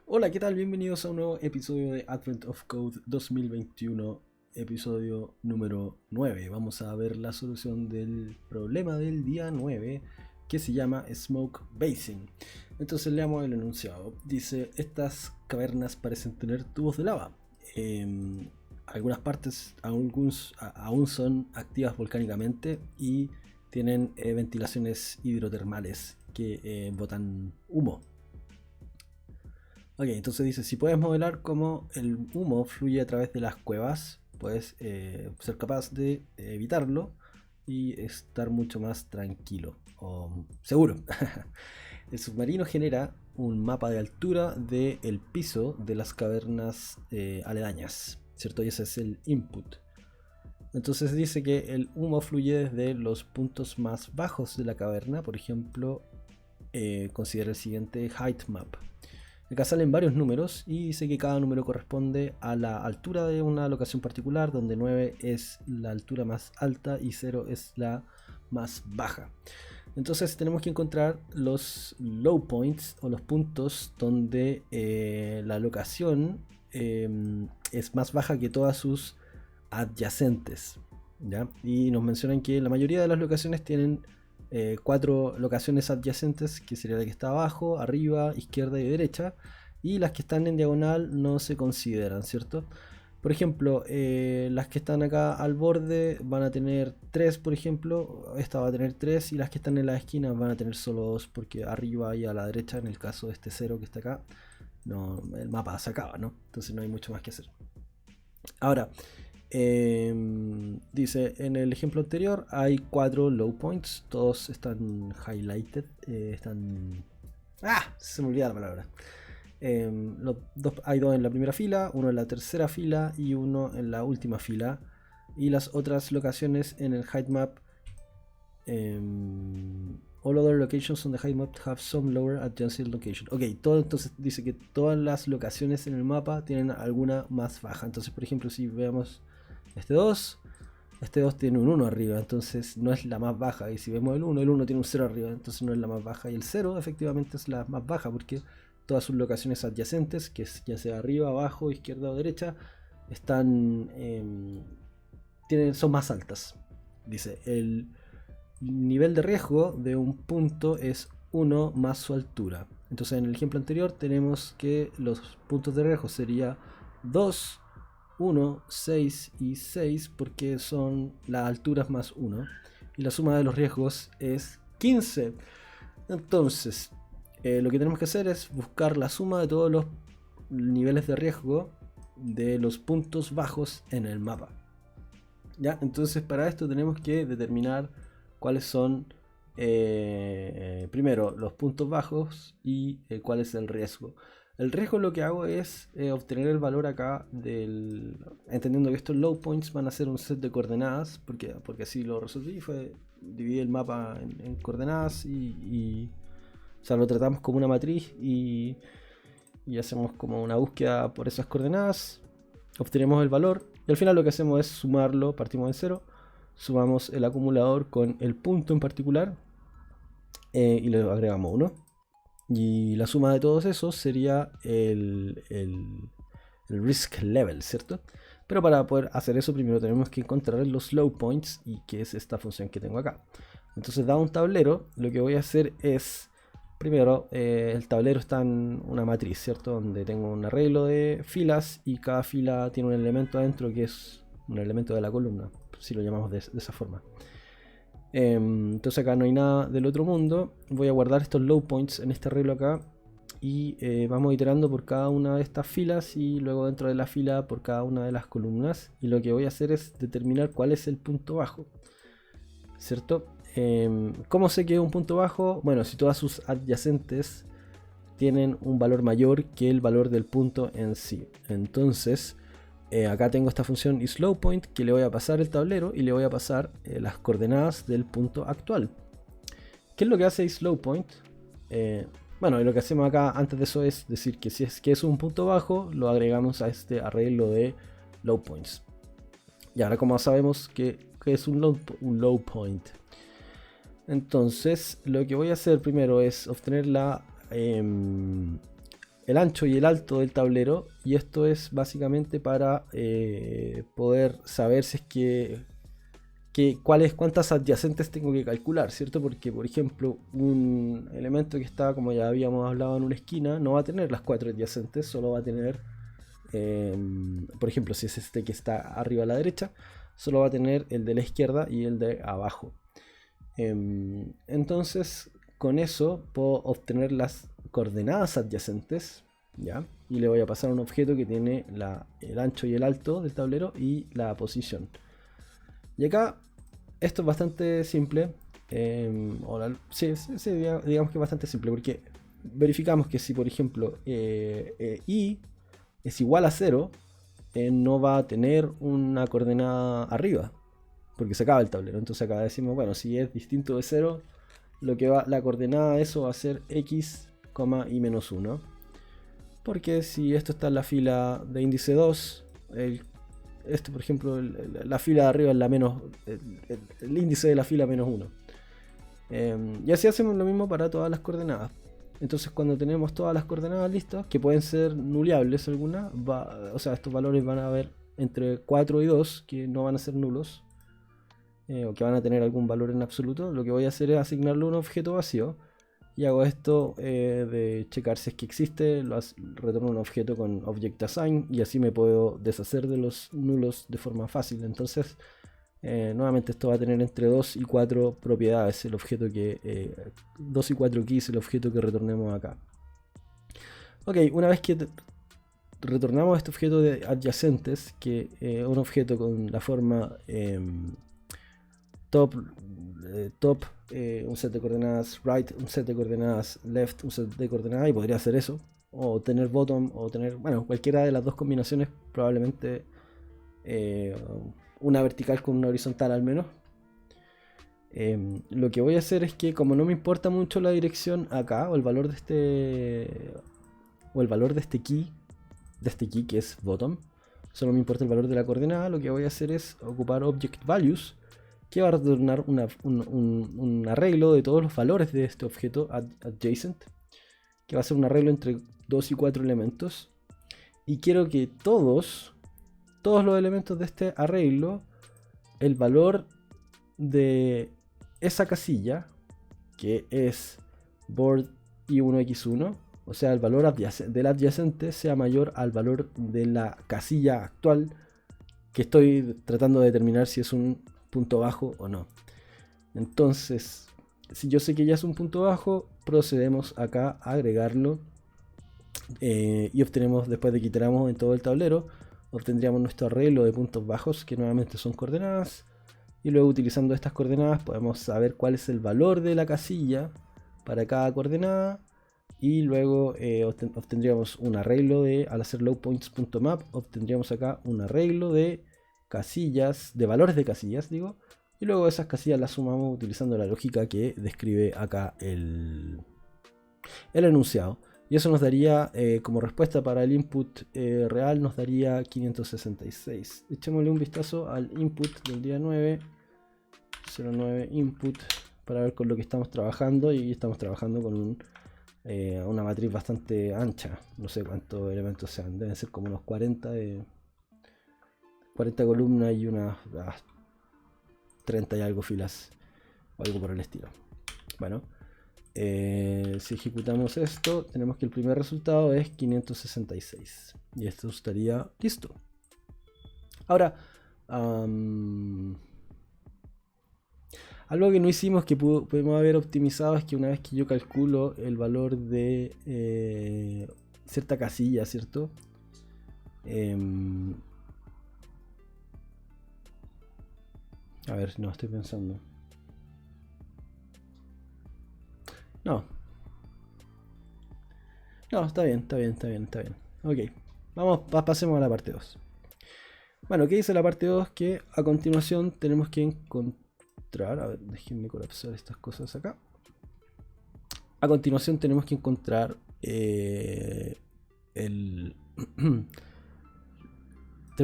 Hola, ¿qué tal? Bienvenidos a un nuevo episodio de Advent of Code 2021, episodio número 9. Vamos a ver la solución del problema del día 9, que se llama Smoke Basin. Entonces leamos el enunciado. Dice, estas cavernas parecen tener tubos de lava. Algunas partes aún son activas volcánicamente y tienen ventilaciones hidrotermales que botan humo. Ok, entonces dice, si puedes modelar cómo el humo fluye a través de las cuevas, puedes ser capaz de evitarlo y estar mucho más tranquilo o seguro. El submarino genera un mapa de altura del piso de las cavernas aledañas, ¿cierto? Y ese es el input. Entonces dice que el humo fluye desde los puntos más bajos de la caverna, por ejemplo, considera el siguiente height map. Acá salen varios números y dice que cada número corresponde a la altura de una locación particular, donde 9 es la altura más alta y 0 es la más baja. Entonces tenemos que encontrar los low points o los puntos donde la locación es más baja que todas sus adyacentes, ¿ya? Y nos mencionan que la mayoría de las locaciones tienen 4 locaciones adyacentes, que sería la que está abajo, arriba, izquierda y derecha, y las que están en diagonal no se consideran, ¿cierto? Por ejemplo, las que están acá al borde van a tener 3, por ejemplo, esta va a tener 3, y las que están en la esquina van a tener solo 2, porque arriba y a la derecha, en el caso de este 0 que está acá, no, el mapa se acaba, ¿no? Entonces no hay mucho más que hacer. Ahora, dice, en el ejemplo anterior hay 4 low points, todos están highlighted, están... ¡Ah! Se me olvidó la palabra. Hay 2 en la primera fila, uno en la tercera fila y uno en la última fila. Y las otras locaciones en el height map, all other locations on the height map have some lower adjacent location. Ok, todo, entonces dice que todas las locaciones en el mapa tienen alguna más baja. Entonces, por ejemplo, si veamos este 2, este 2 tiene un 1 arriba, entonces no es la más baja. Y si vemos el 1 tiene un 0 arriba, entonces no es la más baja. Y el 0 efectivamente es la más baja porque todas sus locaciones adyacentes, que es ya sea arriba, abajo, izquierda o derecha, están son más altas. Dice, el nivel de riesgo de un punto es 1 más su altura. Entonces en el ejemplo anterior tenemos que los puntos de riesgo sería 2, 1, 6 y 6 porque son las alturas más 1. Y la suma de los riesgos es 15. Entonces, lo que tenemos que hacer es buscar la suma de todos los niveles de riesgo de los puntos bajos en el mapa. ¿Ya? Entonces para esto tenemos que determinar cuáles son primero los puntos bajos y cuál es el riesgo. El riesgo lo que hago es obtener el valor acá entendiendo que estos low points van a ser un set de coordenadas, porque así lo resolví, dividí el mapa en coordenadas o sea, lo tratamos como una matriz y hacemos como una búsqueda por esas coordenadas, obtenemos el valor y al final lo que hacemos es sumarlo, partimos de 0, sumamos el acumulador con el punto en particular y le agregamos 1. Y la suma de todos esos sería el risk level, ¿cierto? Pero para poder hacer eso primero tenemos que encontrar los low points, y que es esta función que tengo acá. Entonces, dado un tablero, lo que voy a hacer es, primero, el tablero está en una matriz, ¿cierto? Donde tengo un arreglo de filas y cada fila tiene un elemento adentro que es un elemento de la columna, si lo llamamos de esa forma. Entonces acá no hay nada del otro mundo. Voy a guardar estos low points en este arreglo acá y vamos iterando por cada una de estas filas y luego dentro de la fila por cada una de las columnas, y lo que voy a hacer es determinar cuál es el punto bajo, ¿cierto? ¿Cómo sé que es un punto bajo? Bueno, si todas sus adyacentes tienen un valor mayor que el valor del punto en sí. Entonces acá tengo esta función isLowPoint, que le voy a pasar el tablero y le voy a pasar las coordenadas del punto actual. ¿Qué es lo que hace isLowPoint? Bueno, y lo que hacemos acá antes de eso es decir que si es que es un punto bajo, lo agregamos a este arreglo de low points. Y ahora, como sabemos que es un low point, entonces lo que voy a hacer primero es obtener el ancho y el alto del tablero, y esto es básicamente para poder saber si es cuántas adyacentes tengo que calcular, ¿cierto? Porque, por ejemplo, un elemento que está, como ya habíamos hablado, en una esquina, no va a tener las 4 adyacentes, solo va a tener, por ejemplo, si es este que está arriba a la derecha, solo va a tener el de la izquierda y el de abajo. Entonces, con eso puedo obtener las coordenadas adyacentes, ¿ya? Y le voy a pasar un objeto que tiene el ancho y el alto del tablero y la posición. Y acá esto es bastante simple. Sí, digamos que es bastante simple, porque verificamos que si, por ejemplo, i es igual a 0, no va a tener una coordenada arriba, porque se acaba el tablero. Entonces acá decimos, bueno, si es distinto de 0, la coordenada de eso va a ser x, y menos 1. Porque si esto está en la fila de índice 2, esto, por ejemplo, la fila de arriba es el índice de la fila menos 1. Y así hacemos lo mismo para todas las coordenadas. Entonces, cuando tenemos todas las coordenadas listas, que pueden ser nuleables algunas, o sea, estos valores van a haber entre 4 y 2 que no van a ser nulos, o que van a tener algún valor en absoluto. Lo que voy a hacer es asignarle un objeto vacío. Y hago esto de checar si es que existe, retorno un objeto con object assign, y así me puedo deshacer de los nulos de forma fácil. Entonces, nuevamente esto va a tener entre 2 y 4 propiedades, el objeto 2 y 4 keys, el objeto que retornemos acá. Ok, una vez que retornamos este objeto de adyacentes, que es un objeto con la forma top, un set de coordenadas right, un set de coordenadas left, un set de coordenadas, y podría hacer eso, o tener bottom, o tener, bueno, cualquiera de las dos combinaciones, probablemente una vertical con una horizontal al menos. Lo que voy a hacer es que, como no me importa mucho la dirección acá, o el valor de este key que es bottom, solo me importa el valor de la coordenada, lo que voy a hacer es ocupar object values, que va a retornar un arreglo de todos los valores de este objeto adjacent, que va a ser un arreglo entre 2 y 4 elementos, y quiero que todos los elementos de este arreglo, el valor de esa casilla, que es board i1x1, o sea, el valor del adyacente sea mayor al valor de la casilla actual, que estoy tratando de determinar si es un punto bajo o no. Entonces, si yo sé que ya es un punto bajo, procedemos acá a agregarlo, y obtenemos, después de que iteramos en todo el tablero, obtendríamos nuestro arreglo de puntos bajos, que nuevamente son coordenadas, y luego, utilizando estas coordenadas, podemos saber cuál es el valor de la casilla para cada coordenada, y luego obtendríamos un arreglo al hacer lowpoints.map, obtendríamos acá un arreglo de casillas, de valores de casillas, digo, y luego esas casillas las sumamos utilizando la lógica que describe acá el enunciado. Y eso nos daría, como respuesta para el input real, nos daría 566. Echémosle un vistazo al input del día 9, 09 input, para ver con lo que estamos trabajando. Y estamos trabajando con una matriz bastante ancha. No sé cuántos elementos sean, deben ser como unos 40 columnas y unas 30 y algo filas, o algo por el estilo. Bueno, si ejecutamos esto, tenemos que el primer resultado es 566, y esto estaría listo. Ahora, algo que no hicimos, que pudimos haber optimizado, es que una vez que yo calculo el valor de cierta casilla, ¿cierto? A ver, no, estoy pensando. No, está bien. Ok, pasemos a la parte 2. Bueno, ¿qué dice la parte 2? Que a continuación tenemos que encontrar... A ver, déjenme colapsar estas cosas acá. A continuación tenemos que encontrar tenemos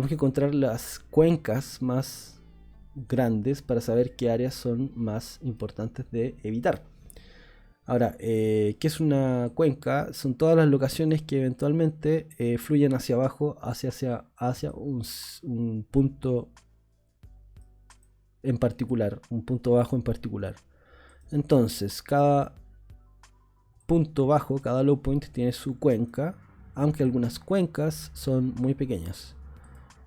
que encontrar las cuencas más grandes para saber qué áreas son más importantes de evitar. Ahora, ¿qué es una cuenca? Son todas las locaciones que eventualmente fluyen hacia abajo, hacia un punto en particular, un punto bajo en particular. Entonces, cada punto bajo, cada low point tiene su cuenca, aunque algunas cuencas son muy pequeñas.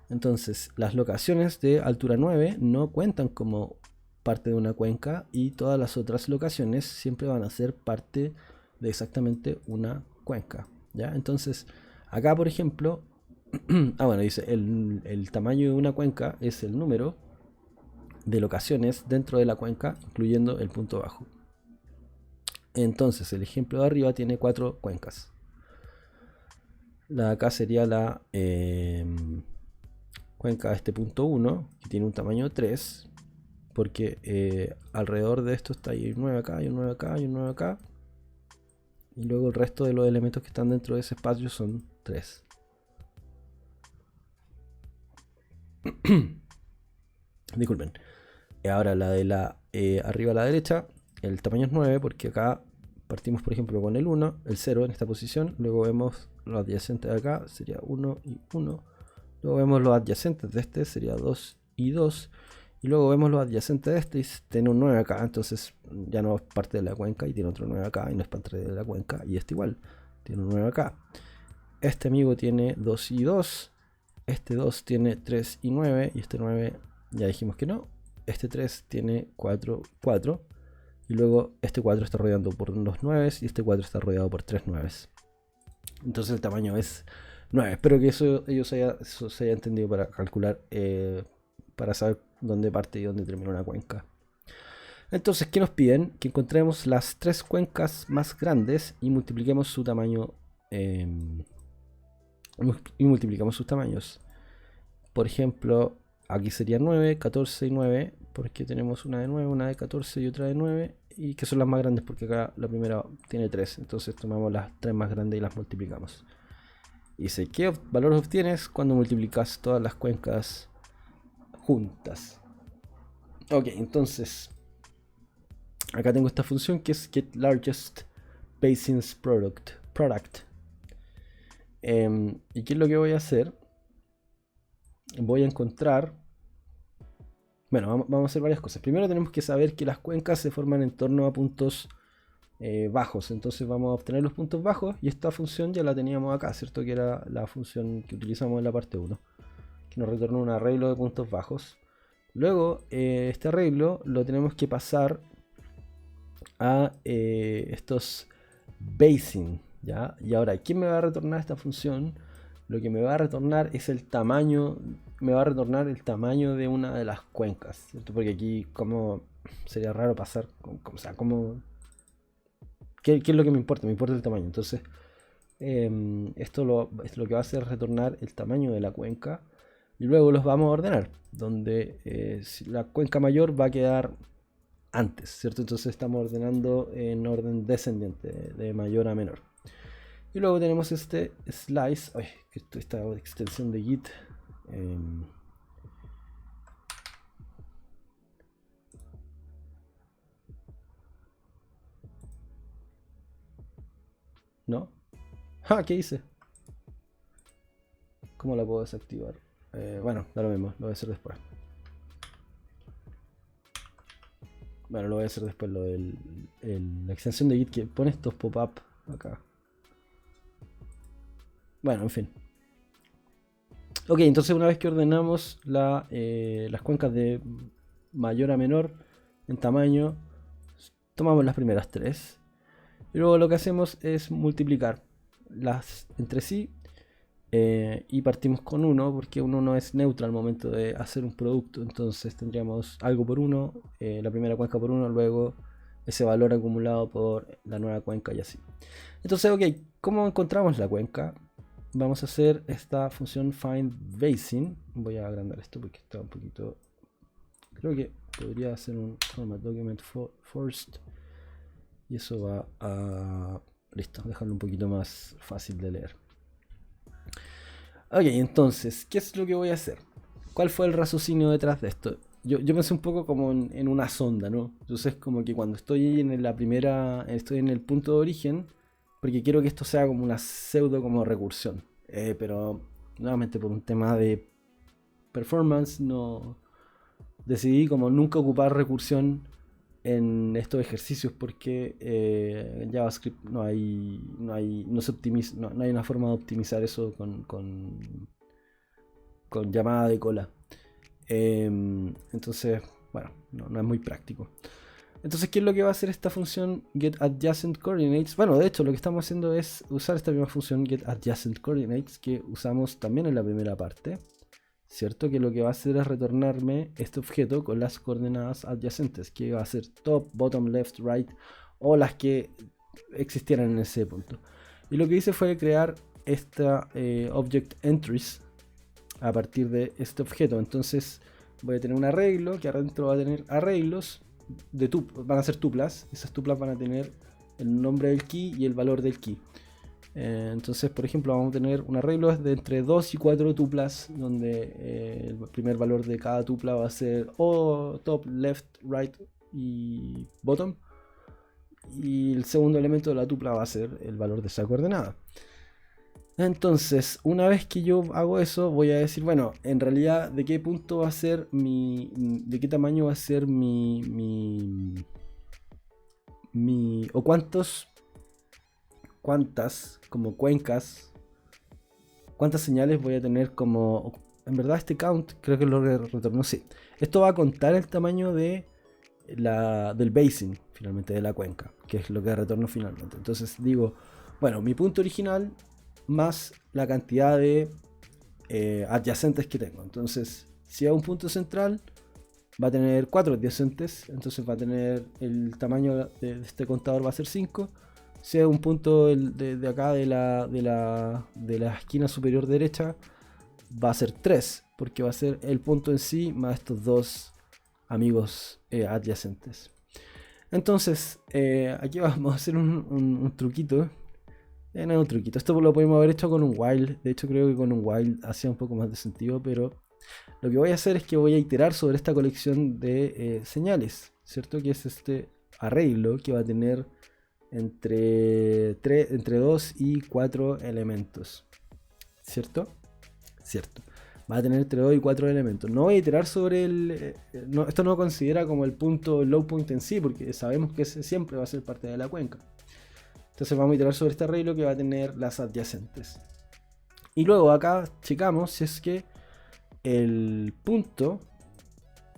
Entonces, las locaciones de altura 9 no cuentan como parte de una cuenca y todas las otras locaciones siempre van a ser parte de exactamente una cuenca, ¿ya? Entonces, acá por ejemplo, bueno, dice el tamaño de una cuenca es el número de locaciones dentro de la cuenca, incluyendo el punto bajo. Entonces, el ejemplo de arriba tiene 4 cuencas. La de acá sería la cuenca de este punto 1, que tiene un tamaño 3, porque alrededor de esto está ahí un 9 acá, y un 9 acá, y un 9 acá. Y luego el resto de los elementos que están dentro de ese espacio son 3. Disculpen. Ahora la de la arriba a la derecha, el tamaño es 9 porque acá partimos por ejemplo con el 1, el 0 en esta posición, luego vemos los adyacentes de acá, sería 1 y 1, luego vemos los adyacentes de este, sería 2 y 2, y luego vemos los adyacentes de este y tiene un 9 acá, entonces ya no es parte de la cuenca y tiene otro 9 acá y no es parte de la cuenca y este igual, tiene un 9 acá. Este amigo tiene 2 y 2, este 2 tiene 3 y 9 y este 9 ya dijimos que no. Este 3 tiene 4, 4. Y luego este 4 está rodeado por unos 9 y este 4 está rodeado por 3 9. Entonces el tamaño es 9. Espero que eso se haya entendido para calcular, para saber dónde parte y dónde termina una cuenca. Entonces, ¿qué nos piden? Que encontremos las 3 cuencas más grandes y multipliquemos su tamaño. Y multiplicamos sus tamaños. Por ejemplo, aquí sería 9, 14 y 9, porque tenemos una de 9, una de 14 y otra de 9, y que son las más grandes porque acá la primera tiene 3, entonces tomamos las 3 más grandes y las multiplicamos. Y dice, ¿qué valor obtienes cuando multiplicas todas las cuencas juntas? Ok, entonces, acá tengo esta función que es getLargestBasinsProduct. ¿Y qué es lo que voy a hacer? Voy a encontrar... Bueno, vamos a hacer varias cosas. Primero tenemos que saber que las cuencas se forman en torno a puntos bajos. Entonces vamos a obtener los puntos bajos y esta función ya la teníamos acá, ¿cierto? Que era la función que utilizamos en la parte 1, que nos retorna un arreglo de puntos bajos. Luego este arreglo lo tenemos que pasar a estos basing, ¿ya? Y ahora, ¿quién me va a retornar esta función? Lo que me va a retornar es el tamaño, me va a retornar el tamaño de una de las cuencas, ¿cierto? Porque aquí como sería raro pasar, o sea, como... ¿Qué es lo que me importa? Me importa el tamaño. Entonces, esto es lo que va a hacer retornar el tamaño de la cuenca. Y luego los vamos a ordenar, donde la cuenca mayor va a quedar antes, ¿cierto? Entonces estamos ordenando en orden descendiente, de mayor a menor. Y luego tenemos este slice, esta extensión de git. ¿No? ¡Ja! ¿Qué hice? ¿Cómo la puedo desactivar? Bueno, da lo mismo, lo voy a hacer después. Bueno, lo voy a hacer después, lo de la extensión de git que pone estos pop-up acá. Bueno, en fin. Ok, entonces una vez que ordenamos las cuencas de mayor a menor en tamaño, tomamos las primeras 3. Y luego lo que hacemos es multiplicar las entre sí. Y partimos con 1 porque 1 no es neutro al momento de hacer un producto. Entonces tendríamos algo por 1, la primera cuenca por 1, luego ese valor acumulado por la nueva cuenca y así. Entonces, ok, ¿cómo encontramos la cuenca? Vamos a hacer esta función findBasing. Voy a agrandar esto porque está un poquito... Creo que podría hacer un format document first. Y eso va a... Listo, dejarlo un poquito más fácil de leer. Ok, entonces, ¿qué es lo que voy a hacer? ¿Cuál fue el raciocinio detrás de esto? yo pensé un poco como en una sonda, ¿no? Entonces como que cuando estoy en la primera, estoy en el punto de origen, porque quiero que esto sea como una pseudo como recursión. Pero nuevamente por un tema de performance no decidí como nunca ocupar recursión en estos ejercicios porque en JavaScript no se optimiza, no hay una forma de optimizar eso con llamada de cola. Entonces, bueno, no es muy práctico. Entonces, ¿qué es lo que va a hacer esta función getAdjacentCoordinates? Bueno, de hecho, lo que estamos haciendo es usar esta misma función getAdjacentCoordinates que usamos también en la primera parte, ¿cierto? Que lo que va a hacer es retornarme este objeto con las coordenadas adyacentes, que va a ser top, bottom, left, right, o las que existieran en ese punto. Y lo que hice fue crear esta object entries a partir de este objeto. Entonces voy a tener un arreglo que adentro va a tener arreglos van a ser tuplas. Esas tuplas van a tener el nombre del key y el valor del key. Entonces, por ejemplo, vamos a tener un arreglo de entre 2 y 4 tuplas, donde el primer valor de cada tupla va a ser o top, left, right y bottom. Y el segundo elemento de la tupla va a ser el valor de esa coordenada. Entonces, una vez que yo hago eso, voy a decir, bueno, en realidad, ¿de qué punto va a ser de qué tamaño va a ser o cuántas, como cuencas, cuántas señales voy a tener como, en verdad este count, creo que lo retornó, sí. Esto va a contar el tamaño del basin, finalmente, de la cuenca, que es lo que retorno finalmente. Entonces digo, bueno, mi punto original más la cantidad de adyacentes que tengo. Entonces, si hay un punto central, va a tener 4 adyacentes, entonces va a tener el tamaño de este contador va a ser 5. Si hay un punto de acá de la esquina superior derecha, va a ser 3, porque va a ser el punto en sí más estos dos amigos adyacentes. Entonces, aquí vamos a hacer un truquito. No es un truquito, esto lo podemos haber hecho con un while. De hecho, creo que con un while hacía un poco más de sentido, pero lo que voy a hacer es que voy a iterar sobre esta colección de señales, ¿cierto? Que es este arreglo que va a tener entre 2 y 4 elementos, ¿cierto? Cierto. Va a tener entre 2 y 4 elementos. No voy a iterar sobre esto no considera como el punto low point en sí, porque sabemos que ese siempre va a ser parte de la cuenca. Entonces vamos a iterar sobre este arreglo que va a tener las adyacentes. Y luego acá checamos si es que el punto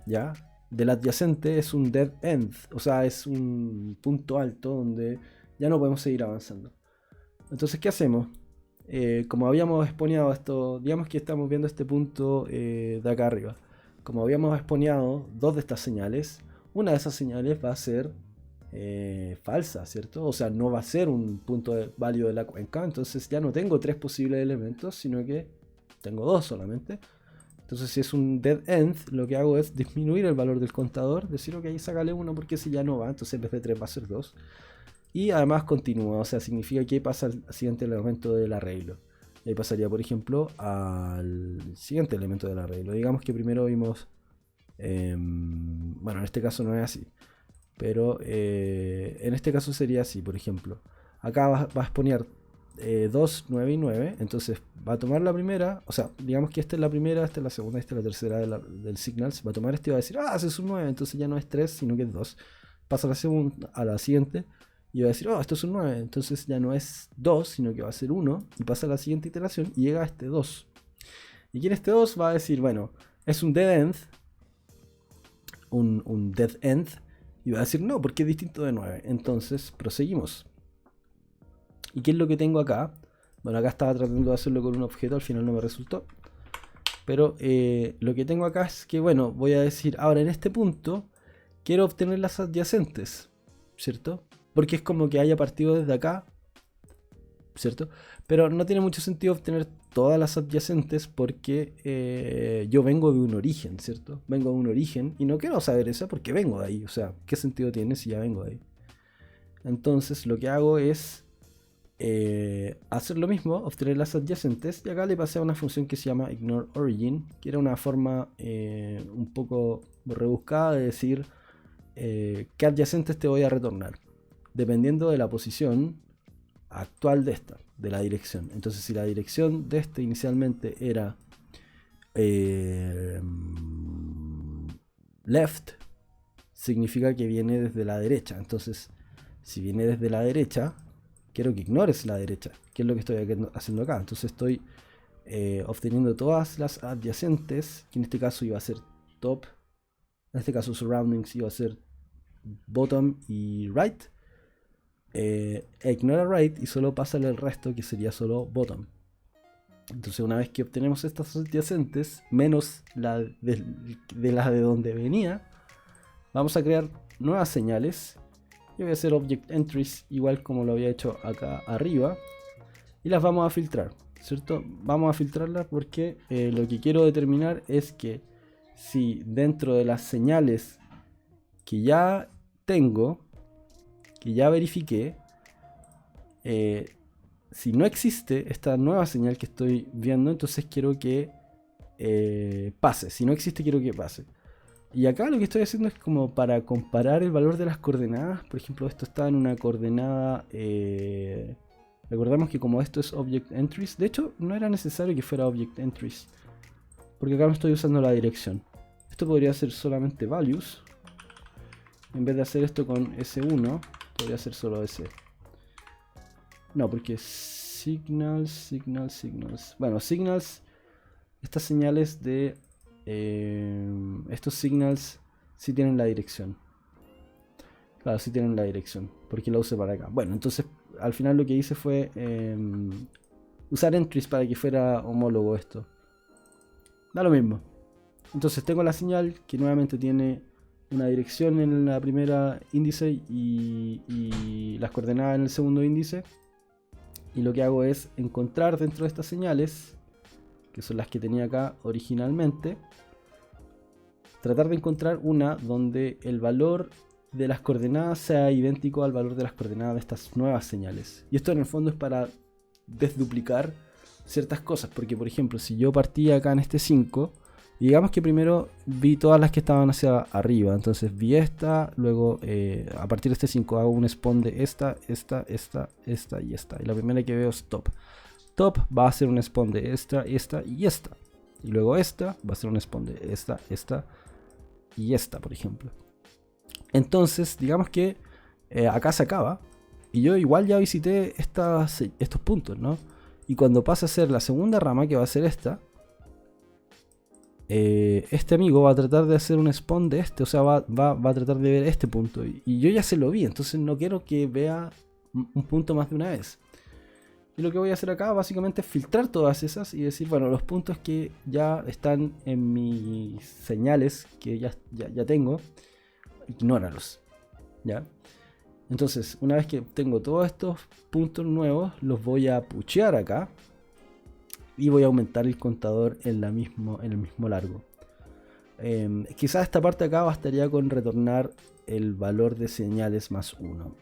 ya del adyacente es un dead end, o sea, es un punto alto donde ya no podemos seguir avanzando. Entonces, ¿qué hacemos? Como habíamos exponeado esto, digamos que estamos viendo este punto de acá arriba. Como habíamos exponeado dos de estas señales, una de esas señales va a ser falsa, ¿cierto? O sea, no va a ser un punto válido de la cuenca. Entonces ya no tengo 3 posibles elementos, sino que tengo 2 solamente. Entonces, si es un dead end, lo que hago es disminuir el valor del contador, decir ok, sácale 1 porque si ya no va, entonces en vez de 3 va a ser 2. Y además continúa, o sea, significa que pasa al siguiente elemento del arreglo. Y ahí pasaría, por ejemplo, al siguiente elemento del arreglo. Digamos que primero vimos, bueno, en este caso no es así, pero en este caso sería así, por ejemplo. Acá va a exponer 2, 9 y 9, entonces va a tomar la primera, o sea, digamos que esta es la primera, esta es la segunda, esta es la tercera del signals, va a tomar este y va a decir, ese es un 9, entonces ya no es 3, sino que es 2. Pasa a la siguiente y va a decir, esto es un 9, entonces ya no es 2, sino que va a ser 1, y pasa a la siguiente iteración y llega a este 2. Y aquí en este 2 va a decir, bueno, es un dead end, un dead end, y va a decir, no, porque es distinto de 9, entonces proseguimos. ¿Y qué es lo que tengo acá? Bueno, acá estaba tratando de hacerlo con un objeto, al final no me resultó. Pero lo que tengo acá es que, bueno, voy a decir, ahora en este punto quiero obtener las adyacentes, ¿cierto? Porque es como que haya partido desde acá, ¿cierto? Pero no tiene mucho sentido obtener todas las adyacentes porque yo vengo de un origen, ¿cierto? Vengo de un origen y no quiero saber eso porque vengo de ahí. O sea, ¿qué sentido tiene si ya vengo de ahí? Entonces lo que hago es hacer lo mismo, obtener las adyacentes, y acá le pasé a una función que se llama ignore origin, que era una forma un poco rebuscada de decir qué adyacentes te voy a retornar, dependiendo de la posición actual de esta, de la dirección. Entonces, si la dirección de este inicialmente era left, significa que viene desde la derecha. Entonces, si viene desde la derecha, quiero que ignores la derecha, que es lo que estoy haciendo acá. Entonces estoy obteniendo todas las adyacentes, que en este caso iba a ser top, en este caso surroundings iba a ser bottom y right. Ignora right y solo pásale el resto, que sería solo bottom. Entonces, una vez que obtenemos estas adyacentes menos la de la de donde venía, vamos a crear nuevas señales. Yo voy a hacer object entries igual como lo había hecho acá arriba, y las vamos a filtrar, ¿cierto? Vamos a filtrarlas porque lo que quiero determinar es que si dentro de las señales que ya tengo, que ya verifiqué, si no existe esta nueva señal que estoy viendo, entonces quiero que pase. Si no existe, quiero que pase. Y acá lo que estoy haciendo es como para comparar el valor de las coordenadas. Por ejemplo, esto está en una coordenada. Recordamos que como esto es Object Entries, de hecho no era necesario que fuera Object Entries, porque acá no estoy usando la dirección. Esto podría ser solamente Values. En vez de hacer esto con S1, podría ser solo S. No, porque Signals. Bueno, Signals, estas señales de... estos signals sí tienen la dirección. Claro, sí tienen la dirección, porque lo usé para acá. Bueno, entonces al final lo que hice fue usar entries para que fuera homólogo esto. Da lo mismo. Entonces tengo la señal que nuevamente tiene una dirección en la primera índice y las coordenadas en el segundo índice. Y lo que hago es encontrar dentro de estas señales, que son las que tenía acá originalmente, tratar de encontrar una donde el valor de las coordenadas sea idéntico al valor de las coordenadas de estas nuevas señales. Y esto en el fondo es para desduplicar ciertas cosas, porque por ejemplo, si yo partía acá en este 5, y digamos que primero vi todas las que estaban hacia arriba, entonces vi esta, luego a partir de este 5 hago un spawn de esta y esta, y la primera que veo es top. Top va a ser un spawn de esta y esta, y luego esta va a ser un spawn de esta y esta, por ejemplo. Entonces, digamos que acá se acaba, y yo igual ya visité estos puntos, ¿no? Y cuando pase a ser la segunda rama, que va a ser esta, este amigo va a tratar de hacer un spawn de este, o sea, va a tratar de ver este punto, y yo ya se lo vi, entonces no quiero que vea un punto más de una vez. Y lo que voy a hacer acá básicamente es filtrar todas esas y decir, bueno, los puntos que ya están en mis señales que ya tengo, ignóralos, ¿ya? Entonces, una vez que tengo todos estos puntos nuevos, los voy a puchear acá y voy a aumentar el contador en el mismo largo. Quizás esta parte acá bastaría con retornar el valor de señales más 1,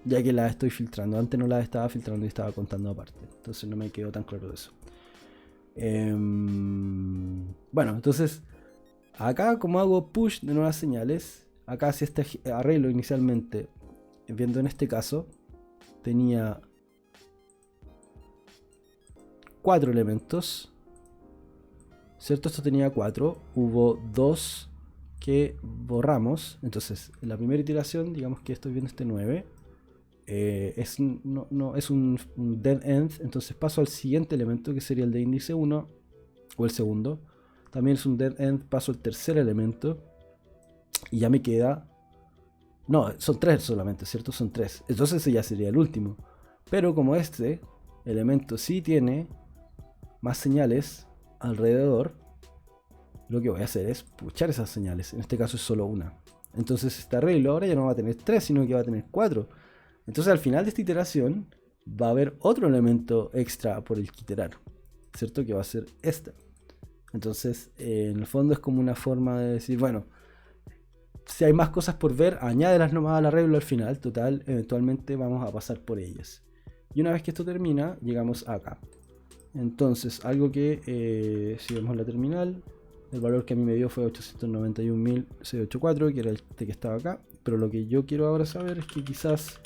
ya que las estoy filtrando. Antes no las estaba filtrando y estaba contando aparte, entonces no me quedó tan claro eso. Bueno, entonces acá, como hago push de nuevas señales, acá si este arreglo inicialmente, viendo en este caso, tenía 4 elementos, ¿cierto? Esto tenía 4, hubo 2 que borramos. Entonces en la primera iteración, digamos que estoy viendo este 9, es un dead end, entonces paso al siguiente elemento, que sería el de índice 1, o el segundo. También es un dead end, paso al tercer elemento, y ya me queda... No, son 3 solamente, ¿cierto? Son 3. Entonces ese ya sería el último. Pero como este elemento sí tiene más señales alrededor, lo que voy a hacer es puchar esas señales. En este caso es solo una. Entonces este arreglo ahora ya no va a tener 3, sino que va a tener 4. Entonces al final de esta iteración va a haber otro elemento extra por el que iterar, ¿cierto? Que va a ser este. Entonces en el fondo es como una forma de decir, bueno, si hay más cosas por ver, añádelas nomás al arreglo al final. Total, eventualmente vamos a pasar por ellas. Y una vez que esto termina, llegamos acá. Entonces, algo que, si vemos la terminal, el valor que a mí me dio fue 891.684, que era el que estaba acá. Pero lo que yo quiero ahora saber es que quizás,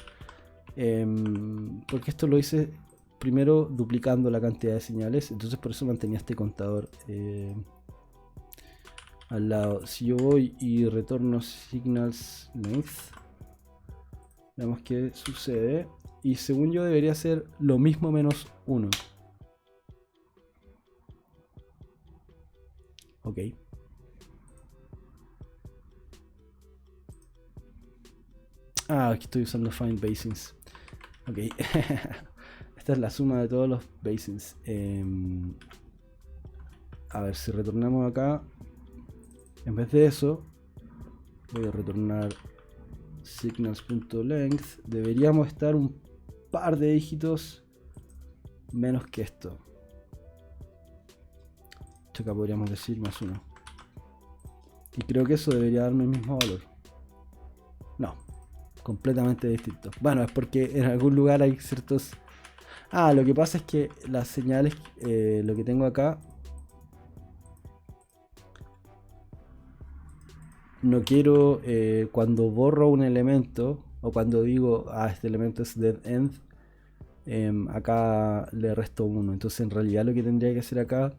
porque esto lo hice primero duplicando la cantidad de señales, entonces por eso mantenía este contador al lado. Si yo voy y retorno signals length, veamos qué sucede. Y según yo debería ser lo mismo menos 1. Ok. Aquí estoy usando find basins. Ok. Esta es la suma de todos los basins. A ver, si retornamos acá, en vez de eso, voy a retornar signals.length. Deberíamos estar un par de dígitos menos que esto. Acá podríamos decir más 1. Y creo que eso debería darme el mismo valor. No, completamente distinto. Bueno, es porque en algún lugar hay ciertos... lo que pasa es que las señales, lo que tengo acá, no quiero, cuando borro un elemento, o cuando digo, este elemento es dead end, acá le resto 1. Entonces en realidad lo que tendría que hacer acá,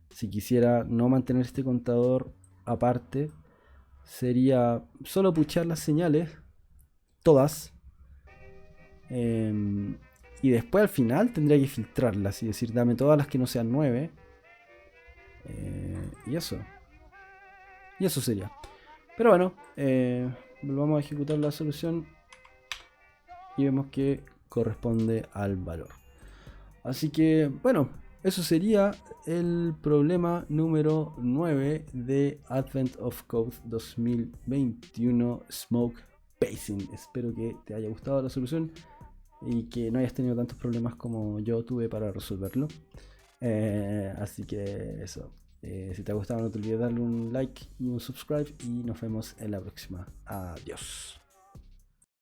si quisiera no mantener este contador aparte, sería solo puchar las señales, todas, y después al final tendría que filtrarlas y decir dame todas las que no sean 9, y eso sería. Pero bueno, volvamos a ejecutar la solución y vemos que corresponde al valor. Así que bueno, eso sería el problema número 9 de Advent of Code 2021 Smoke Basing. Espero que te haya gustado la solución y que no hayas tenido tantos problemas como yo tuve para resolverlo. Así que eso. Si te ha gustado, no te olvides darle un like y un subscribe y nos vemos en la próxima. Adiós.